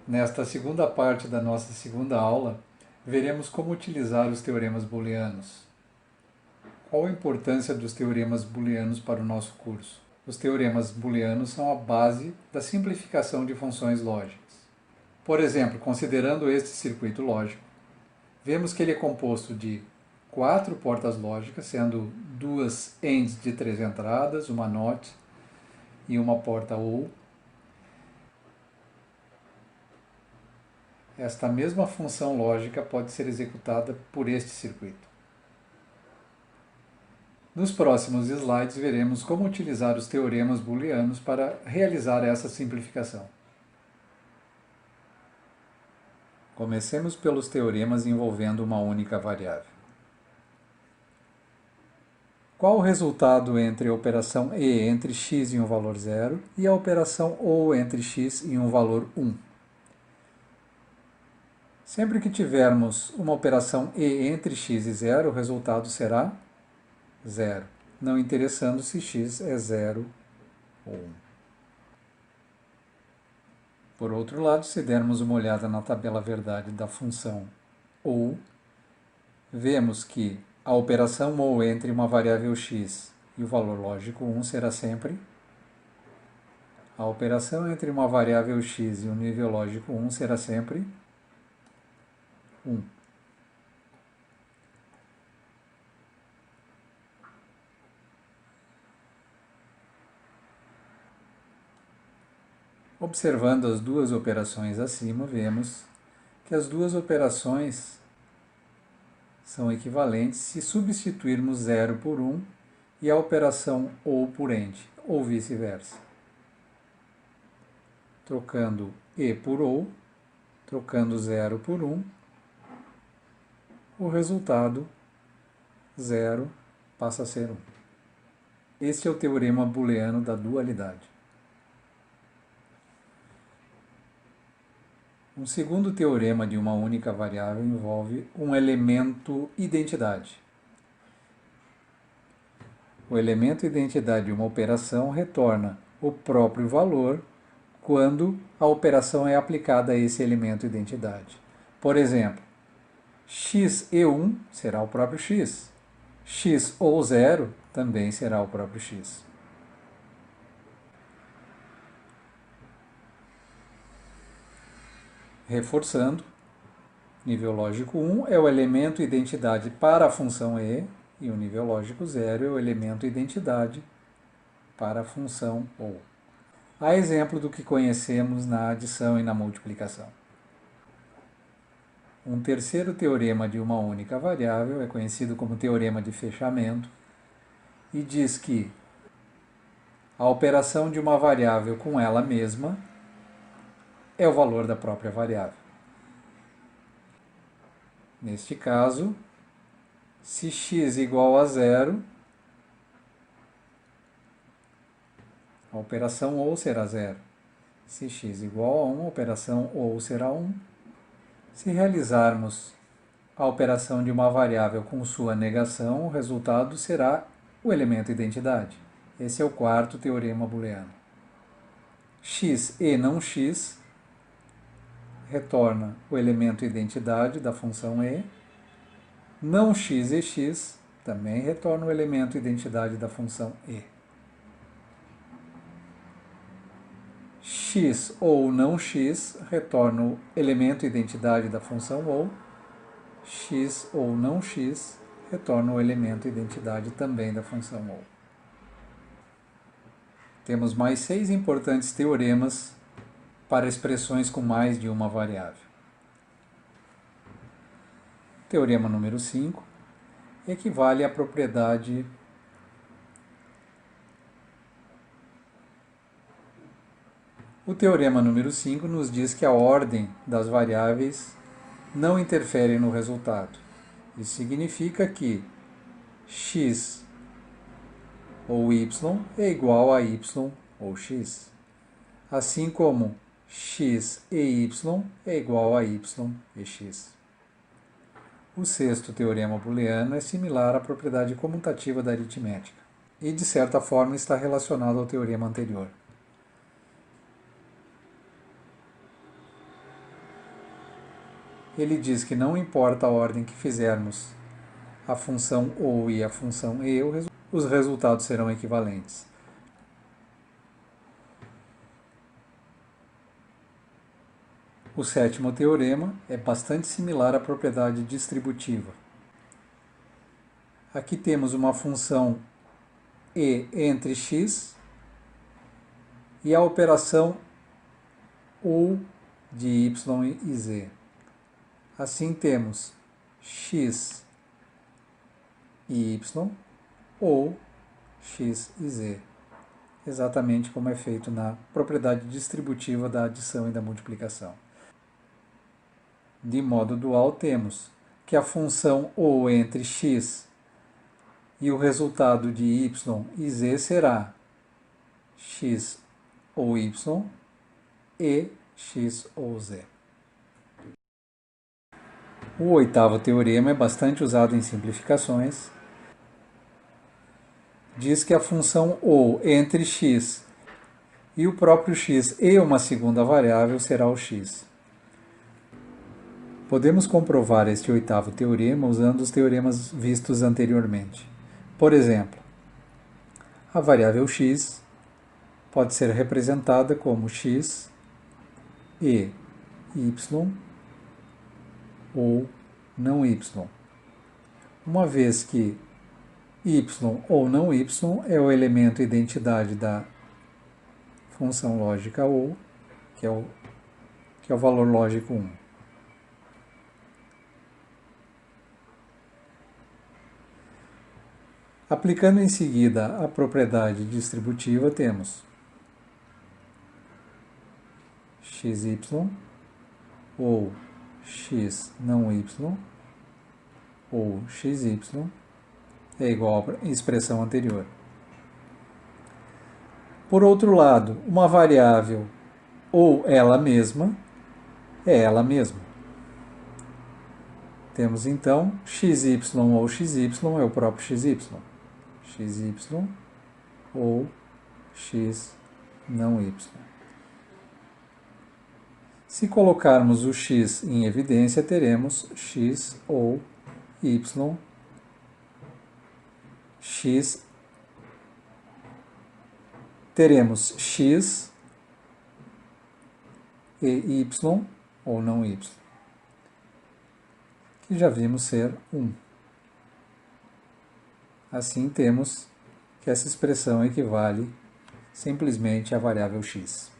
Nesta segunda parte da nossa segunda aula, veremos como utilizar os teoremas booleanos. Qual a importância dos teoremas booleanos para o nosso curso? Os teoremas booleanos são a base da simplificação de funções lógicas. Por exemplo, considerando este circuito lógico, vemos que ele é composto de 4 portas lógicas, sendo 2 ANDs de 3 entradas, uma NOT e uma porta OR. Esta mesma função lógica pode ser executada por este circuito. Nos próximos slides veremos como utilizar os teoremas booleanos para realizar essa simplificação. Comecemos pelos teoremas envolvendo uma única variável. Qual o resultado entre a operação E entre x e um valor 0 e a operação OR entre x e um valor 1? Sempre que tivermos uma operação E entre x e 0, o resultado será 0, não interessando se x é 0 ou 1. Por outro lado, se dermos uma olhada na tabela verdade da função OR, vemos que a operação OR entre uma variável x e o valor lógico 1 será sempre a operação entre uma variável x e um nível lógico 1 será sempre 1. Observando as duas operações acima, vemos que as duas operações são equivalentes se substituirmos 0 por 1 e a operação OR por AND, ou vice-versa. Trocando E por OR, trocando 0 por 1, o resultado 0 passa a ser 1. Este é o teorema booleano da dualidade. Um segundo teorema de uma única variável envolve um elemento identidade. O elemento identidade de uma operação retorna o próprio valor quando a operação é aplicada a esse elemento identidade. Por exemplo, x e 1 será o próprio x. X ou 0 também será o próprio x. Reforçando, nível lógico 1 é o elemento identidade para a função E, e o nível lógico 0 é o elemento identidade para a função OR. A exemplo do que conhecemos na adição e na multiplicação. Um terceiro teorema de uma única variável é conhecido como teorema de fechamento e diz que a operação de uma variável com ela mesma é o valor da própria variável. Neste caso, se x igual a 0, a operação OR será 0. Se x igual a 1, a operação OR será 1. Se realizarmos a operação de uma variável com sua negação, o resultado será o elemento identidade. Esse é o quarto teorema booleano. X e não x retorna o elemento identidade da função E. Não x e x também retorna o elemento identidade da função E. X ou não x retorna o elemento identidade da função OR. X ou não x retorna o elemento identidade também da função OR. Temos mais 6 importantes teoremas para expressões com mais de uma variável. Teorema número 5 equivale à propriedade O teorema número 5 nos diz que a ordem das variáveis não interfere no resultado. Isso significa que x ou y é igual a y ou x, assim como x e y é igual a y e x. O sexto teorema booleano é similar à propriedade comutativa da aritmética e, de certa forma, está relacionado ao teorema anterior. ele diz que não importa a ordem que fizermos a função OU e a função E, os resultados serão equivalentes. O sétimo teorema é bastante similar à propriedade distributiva. Aqui temos uma função E entre x e a operação U de y e z. Assim temos x e y ou x e z, exatamente como é feito na propriedade distributiva da adição e da multiplicação. De modo dual, temos que a função ou entre x e o resultado de y e z será x ou y e x ou z. O oitavo teorema é bastante usado em simplificações. Diz que a função ou entre x e o próprio x e uma segunda variável será o x. Podemos comprovar este oitavo teorema usando os teoremas vistos anteriormente. Por exemplo, a variável x pode ser representada como x e y ou não y, uma vez que y ou não y é o elemento identidade da função lógica ou, que é o valor lógico 1. Aplicando em seguida a propriedade distributiva, temos xy ou x não y ou xy é igual à expressão anterior. Por outro lado, uma variável ou ela mesma é ela mesma. Temos então xy ou xy é o próprio xy. Xy ou x não y. Se colocarmos o x em evidência, teremos x ou y, x, teremos x e y ou não y, que já vimos ser 1. Assim, temos que essa expressão equivale simplesmente à variável x.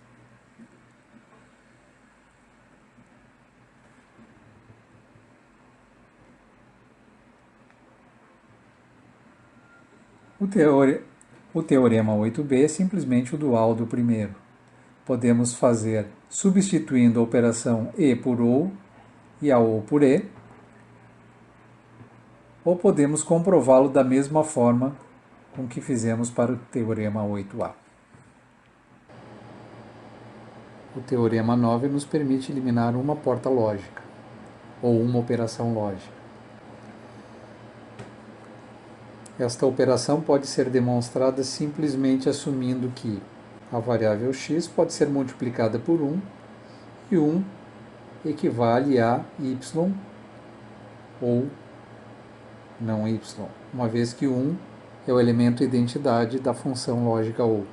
O teorema 8b é simplesmente o dual do primeiro. Podemos fazer substituindo a operação E por OU e a OU por E, ou podemos comprová-lo da mesma forma com que fizemos para o teorema 8a. O teorema 9 nos permite eliminar uma porta lógica, ou uma operação lógica. Esta operação pode ser demonstrada simplesmente assumindo que a variável x pode ser multiplicada por 1 e 1 equivale a y ou não y, uma vez que 1 é o elemento identidade da função lógica ou.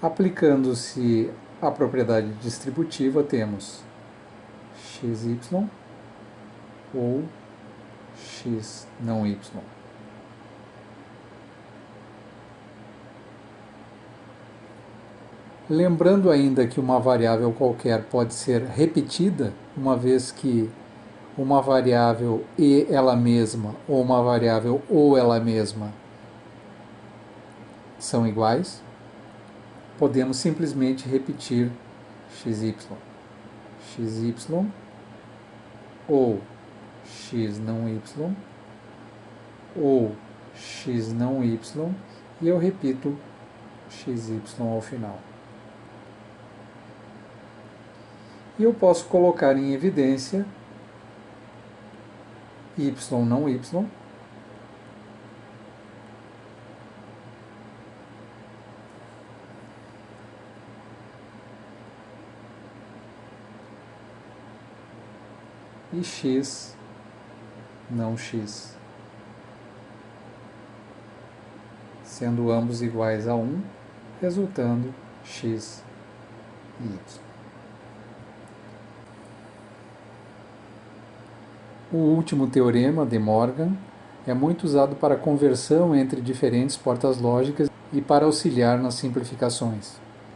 Aplicando-se a propriedade distributiva, temos xy ou x não y. Lembrando ainda que uma variável qualquer pode ser repetida, uma vez que uma variável e ela mesma ou uma variável ou ela mesma são iguais, podemos simplesmente repetir xy. Xy ou x não y ou x não y, e eu repito xy ao final. E eu posso colocar em evidência y não y, e x não x, sendo ambos iguais a 1, resultando x e y. O último teorema de Morgan é muito usado para conversão entre diferentes portas lógicas e para auxiliar nas simplificações.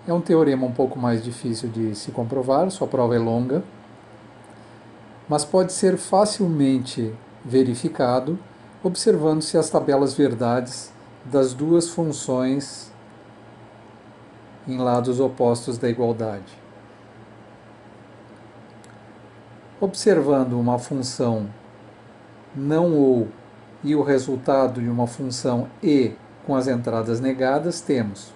É um teorema um pouco mais difícil de se comprovar, sua prova é longa, mas pode ser facilmente verificado observando-se as tabelas verdades das duas funções em lados opostos da igualdade. Observando uma função não ou e o resultado de uma função e com as entradas negadas, temos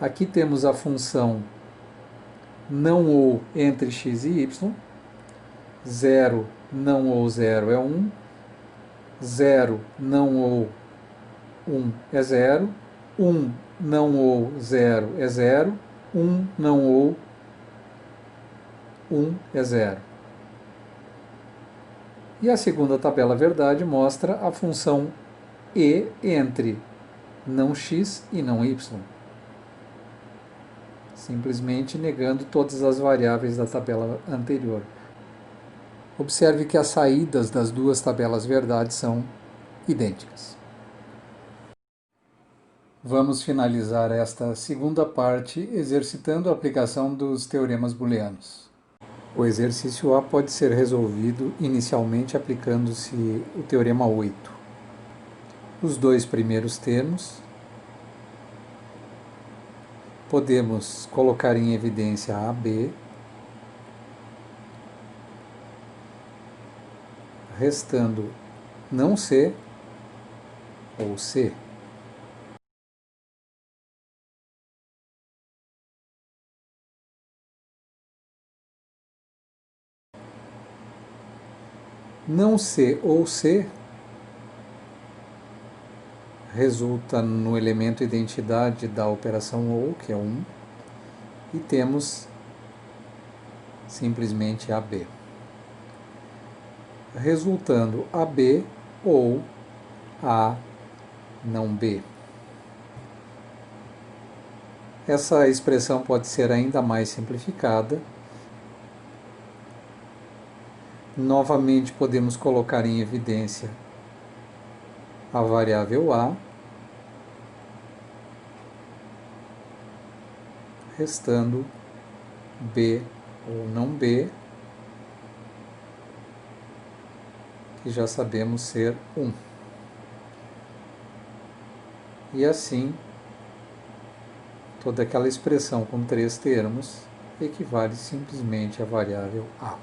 aqui temos a função não ou entre x e y, 0 não ou 0 é 1, 0 não ou 1 é 0, 1 não ou 0 é 0, 1 não ou 1 é 0. E a segunda tabela verdade mostra a função e entre não x e não y, simplesmente negando todas as variáveis da tabela anterior. Observe que as saídas das duas tabelas verdade são idênticas. Vamos finalizar esta segunda parte exercitando a aplicação dos teoremas booleanos. O exercício A pode ser resolvido inicialmente aplicando-se o teorema 8. Os dois primeiros termos podemos colocar em evidência A, B, restando não C ou C. Não C ou C resulta no elemento identidade da operação OU, que é 1, e temos simplesmente AB. Resultando AB ou A não B. Essa expressão pode ser ainda mais simplificada. Novamente podemos colocar em evidência a variável A, restando B ou não B, que já sabemos ser 1. E assim, toda aquela expressão com 3 termos equivale simplesmente à variável A.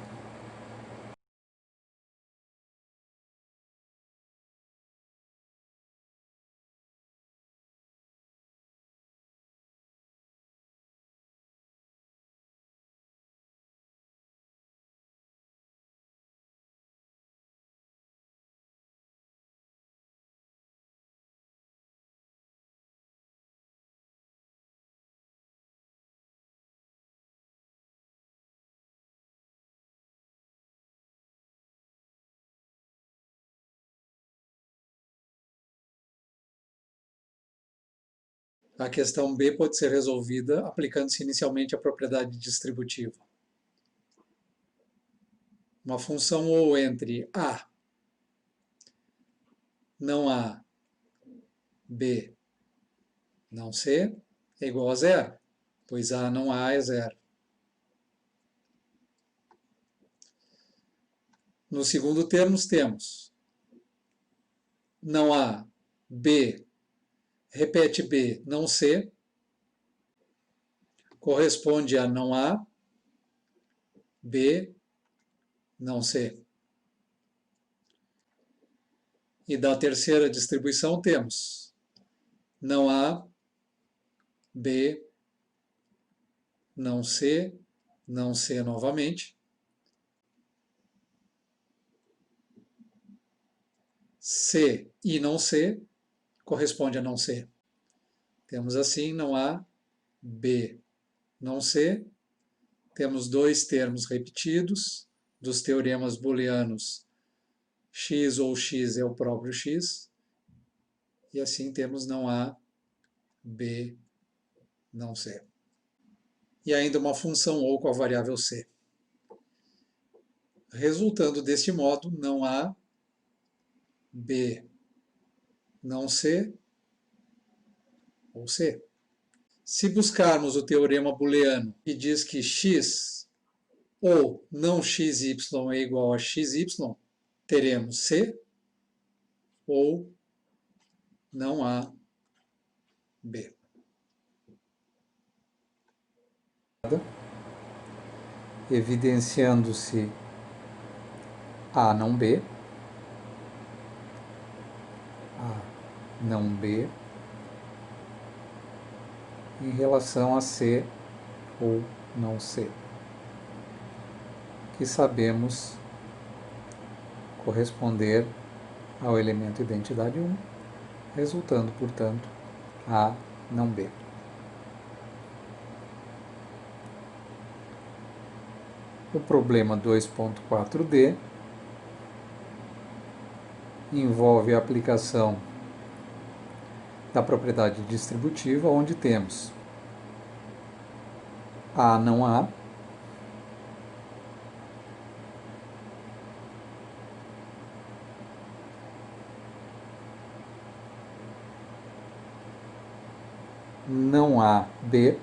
A questão B pode ser resolvida aplicando-se inicialmente a propriedade distributiva. Uma função ou entre A não A, B não C é igual a 0, pois A não A é 0. No segundo termo temos não A, B, repete B, não C, corresponde a não A, B, não C. E da terceira distribuição temos não A, B, não C novamente, C e não C corresponde a não C. Temos assim não A, B, não C. Temos dois termos repetidos dos teoremas booleanos x ou x é o próprio x. E assim temos não A, B, não C. E ainda uma função ou com a variável C. Resultando deste modo, não A, B, não C ou C. Se buscarmos o teorema booleano que diz que x ou não xy é igual a xy, teremos C ou não A, B. Evidenciando-se A não B, A não B, em relação a C ou não C, que sabemos corresponder ao elemento identidade 1, resultando, portanto, A não B. O problema 2.4d envolve a aplicação da propriedade distributiva, onde temos A não A, não há B,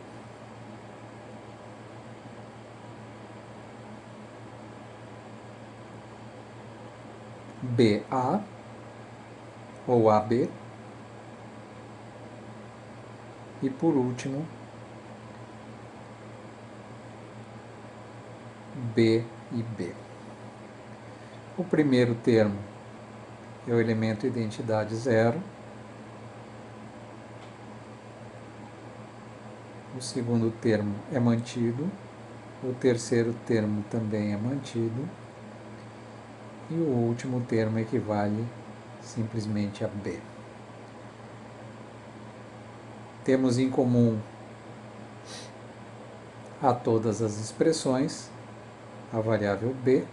BA ou AB, e por último B e B. O primeiro termo é o elemento identidade 0, o segundo termo é mantido, o terceiro termo também é mantido, e o último termo equivale simplesmente a B. Temos em comum a todas as expressões a variável B.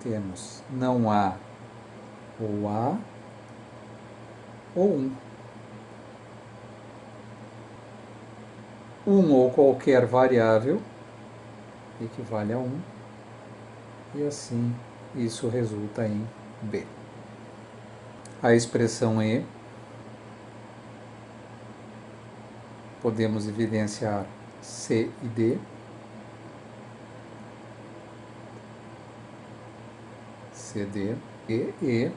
Temos não A ou 1. 1 ou qualquer variável equivale a 1, e assim isso resulta em B. A expressão E podemos evidenciar C e D. CD, E,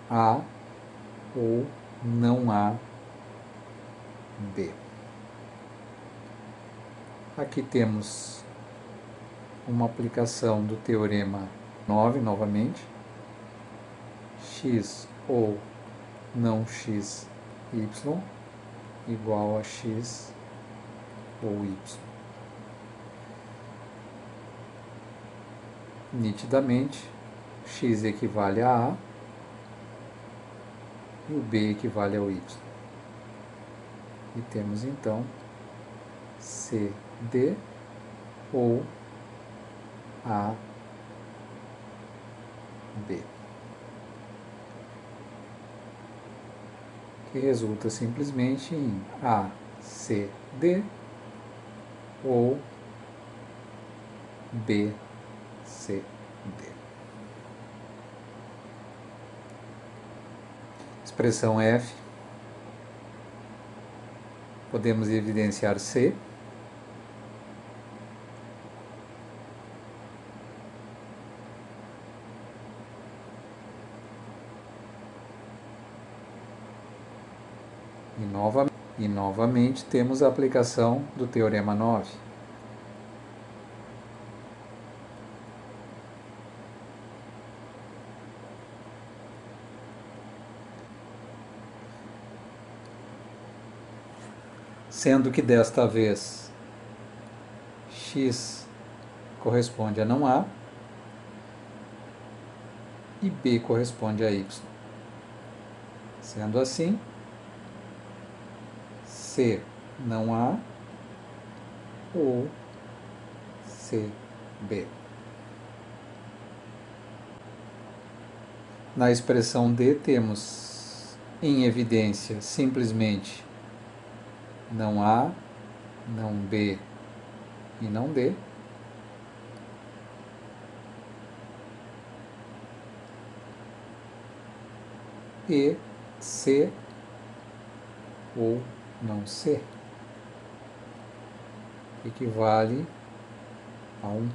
A ou não A, B. Aqui temos uma aplicação do teorema 9, novamente. X ou não x, y, igual a x ou y. Nitidamente, x equivale a A e o B equivale ao Y. E temos então C, D ou A, B, que resulta simplesmente em A, C, D ou B, C, D. Expressão F, podemos evidenciar C, e novamente temos a aplicação do teorema 9. Sendo que desta vez x corresponde a não A e B corresponde a Y. Sendo assim, C não A ou C, B. Na expressão D temos em evidência simplesmente não A, não B e não D. E C ou não C, que equivale a 1.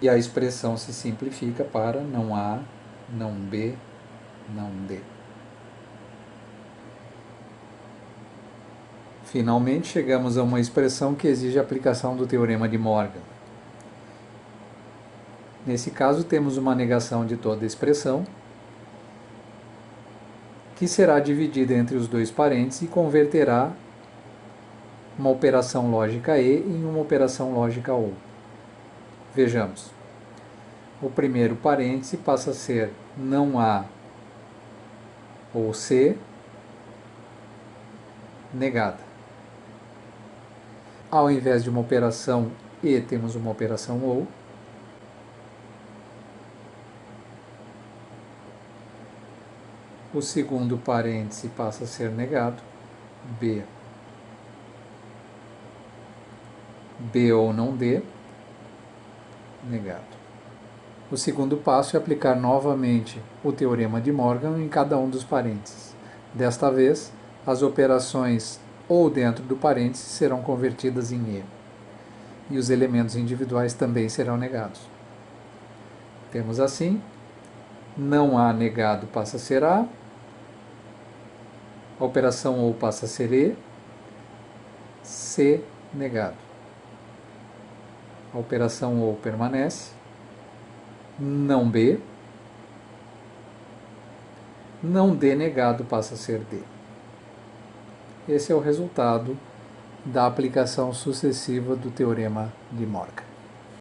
E a expressão se simplifica para não A, não B, não D. Finalmente, chegamos a uma expressão que exige a aplicação do teorema de Morgan. Nesse caso, temos uma negação de toda expressão, que será dividida entre os dois parênteses e converterá uma operação lógica E em uma operação lógica OR. Vejamos. O primeiro parêntese passa a ser não A ou C negada. Ao invés de uma operação E, temos uma operação OR. O segundo parêntese passa a ser negado, B. B ou não D, negado. O segundo passo é aplicar novamente o teorema de Morgan em cada um dos parênteses. Desta vez, as operações ou dentro do parêntese serão convertidas em E. E os elementos individuais também serão negados. Temos assim, não A negado passa a ser A, a operação OR passa a ser E, C negado. A operação OR permanece, não B, não D negado passa a ser D. Esse é o resultado da aplicação sucessiva do teorema de Morgan.